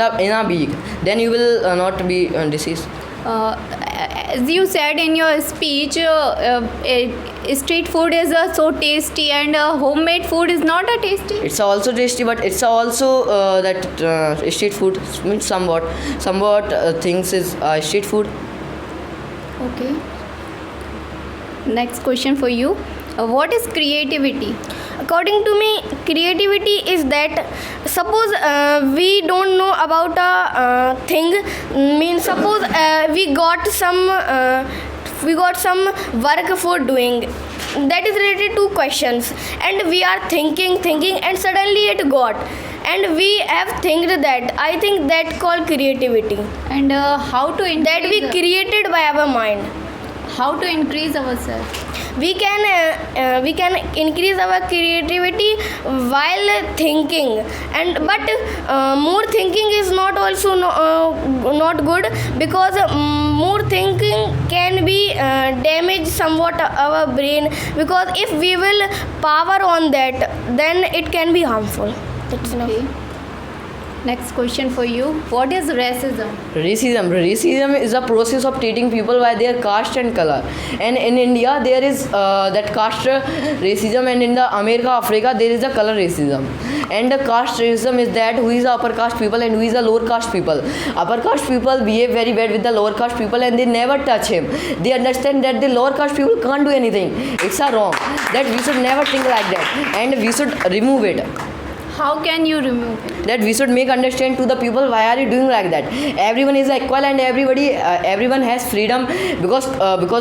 in a week, then you will not be diseased. As you said in your speech, street food is so tasty, and homemade food is not a tasty. It's also tasty, but it's also that street food means somewhat things is street food. Okay. Next question for you. What is creativity? According to me, creativity is that suppose we don't know about a thing. Means suppose we got some work for doing that is related to questions, and we are thinking, and suddenly it got, and we have think that. I think that called creativity. And how to increase That we created by our mind. how to increase ourselves? We can increase our creativity while thinking, and but more thinking is not also not good, because more thinking can be damage somewhat our brain, because if we will power on that, then it can be harmful. That's enough. Okay. Next question for you. What is racism? Racism is a process of treating people by their caste and color. And in India, there is that caste racism, and in the America, Africa, there is a color racism. And the caste racism is that who is the upper caste people and who is the lower caste people. Upper caste people behave very bad with the lower caste people, and they never touch him. They understand that the lower caste people can't do anything. It's a wrong. That we should never think like that, and we should remove it. How can you remove it? That we should make understand to the people why are you doing like that. Everyone is equal, and everyone has freedom because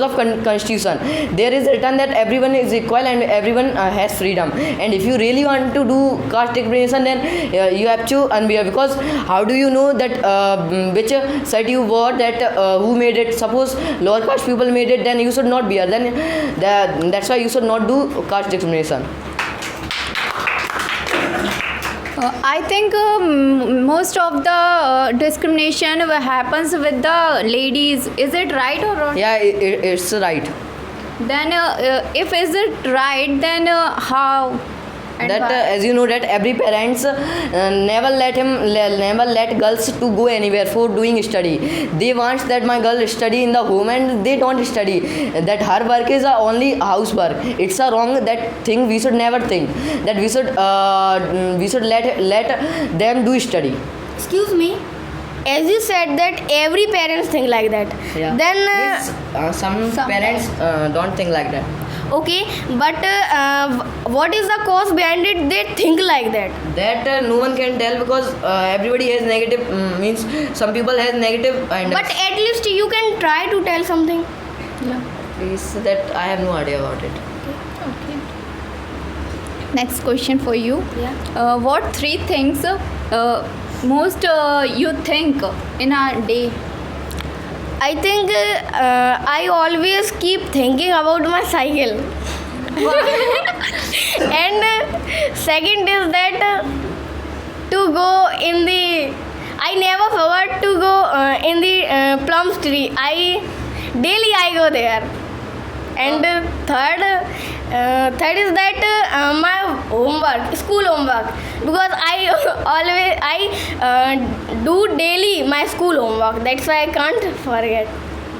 of constitution. There is written that everyone is equal and everyone has freedom. And if you really want to do caste discrimination, then you have to unwear, because how do you know that which shirt you wore, that who made it? Suppose lower caste people made it, then you should not wear. Then that's why you should not do caste discrimination. I think most of the discrimination happens with the ladies. Is it right or wrong? Yeah, it's right. Then if is it right, then how? And That why? as you know that every parents never let girls to go anywhere for doing study. They want that my girl study in the home, and they don't study. That her work is only housework. It's a wrong that thing. We should never think that we should let them do study. Excuse me. As you said that every parents think like that. Yeah. Then Means, some parents don't think like that. okay, but what is the cause behind it? They think like that. That no one can tell, because everybody has negative means some people has negative and But at least you can try to tell something. is that I have no idea about it. Okay. Next question for you. Yeah. What three things most you think in a day? I think I always keep thinking about my cycle. And second is that to go in the. I never forgot to go in the plum tree. Daily I go there. And third is that my homework, school homework, because I do daily my school homework. That's why I can't forget.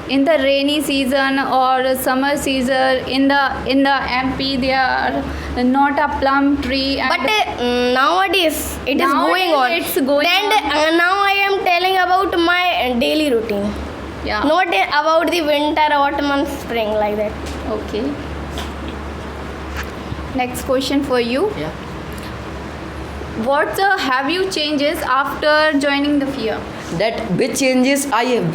In the rainy season or summer season, in the MP there are not a plum tree. And But nowadays it is Nowadays going on. it's going and on. Now I am telling about my daily routine, yeah. not about the winter, autumn, and spring like that. Okay. Next question for you. Yeah. What have you changes after joining the FIA? That which changes I have,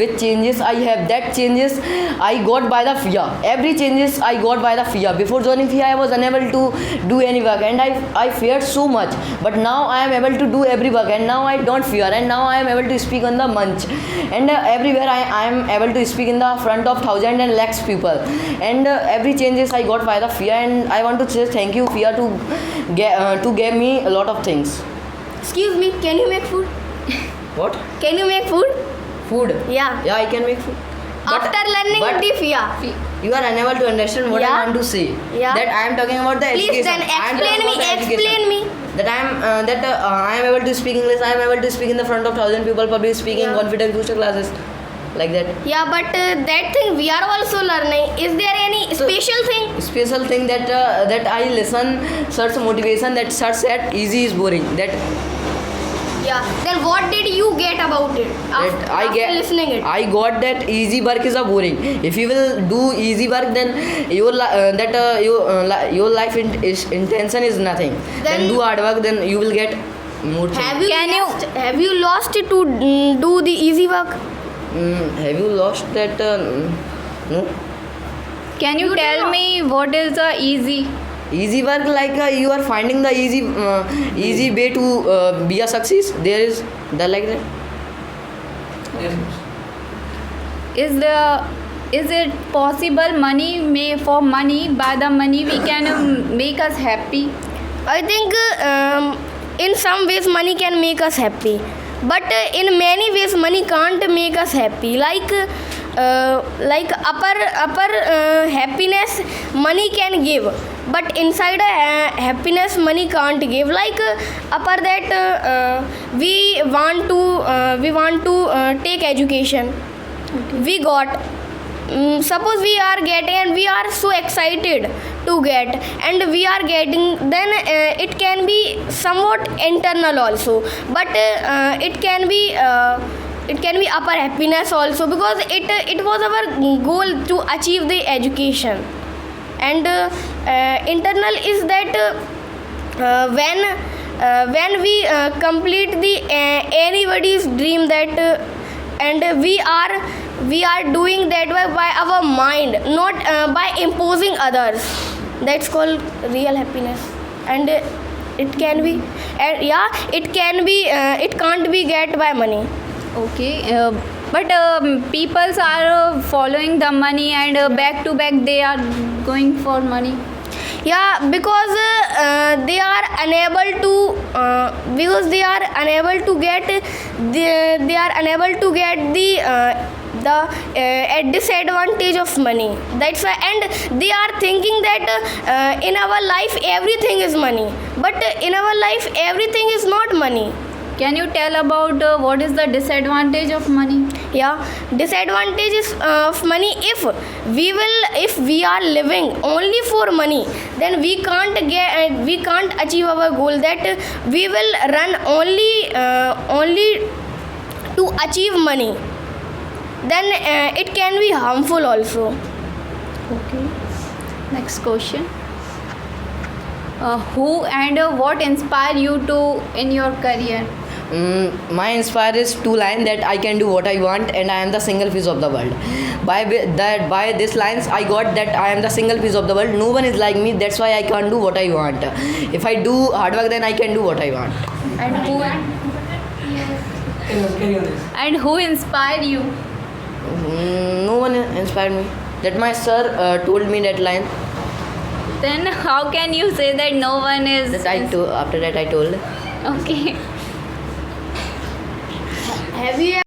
that changes I got by the FIA. Every changes I got by the FIA. Before joining FIA, I was unable to do any work, and I feared so much. But now I am able to do every work, and now I don't fear, and now I am able to speak on the munch, and everywhere I am able to speak in the front of thousands and lakhs people. And every changes I got by the FIA, and I want to say thank you FIA to give me a lot of things. Excuse me, can you make food? What? Can you make food? Food? Yeah. Yeah, I can make food. After learning but the FIA. you are unable to understand what Yeah. I want to say. Yeah. That I am talking about the Please education. then I am explain talking me. about the education. Explain me. I am able to speak English. I am able to speak in the front of 1,000 people, public speaking, Yeah. confidence booster classes, like that. Yeah, but that thing we are also learning. Is there any So- special thing? Special thing that I listen such motivation that such that easy is boring. That Yeah. Then what did you get about it after listening it? I got that easy work is a boring. If you will do easy work, then your life intention is nothing. Then do hard work, then you will get more things. Have you lost it to do the easy work? Have you lost that? No. Can you tell me what is the easy? Easy work, like you are finding the easy way to be a success. There is the like that. Is it possible for money, by the money we can make us happy? I think in some ways money can make us happy, but in many ways money can't make us happy. Like upper happiness money can give, but inside happiness money can't give. Like upper that we want to take education. We got. Suppose we are getting and we are so excited to get and we are getting, then it can be somewhat internal also, but it can be upper happiness also, because it was our goal to achieve the education. And internal is that when we complete the anybody's dream, that and we are doing that by our mind, not by imposing others. That's called real happiness. And it can be, it can't be get by money. Okay, but peoples are following the money, and back to back they are going for money. Yeah, because they are unable to get the disadvantage of money. That's why, and they are thinking that in our life everything is money, but in our life everything is not money. Can you tell about what is the disadvantage of money? Yeah, disadvantages of money, if we are living only for money, then we can't achieve our goal. That we will run only to achieve money, then it can be harmful also. Okay. Next question. Who and what inspire you to in your career? My inspire is two line that I can do what I want and I am the single piece of the world. By this lines I got that I am the single piece of the world. No one is like me. That's why I can't do what I want. If I do hard work, then I can do what I want. And who inspired you? No one inspired me. That my sir told me that line. Then how can you say that no one is? After that I told. Okay. Have you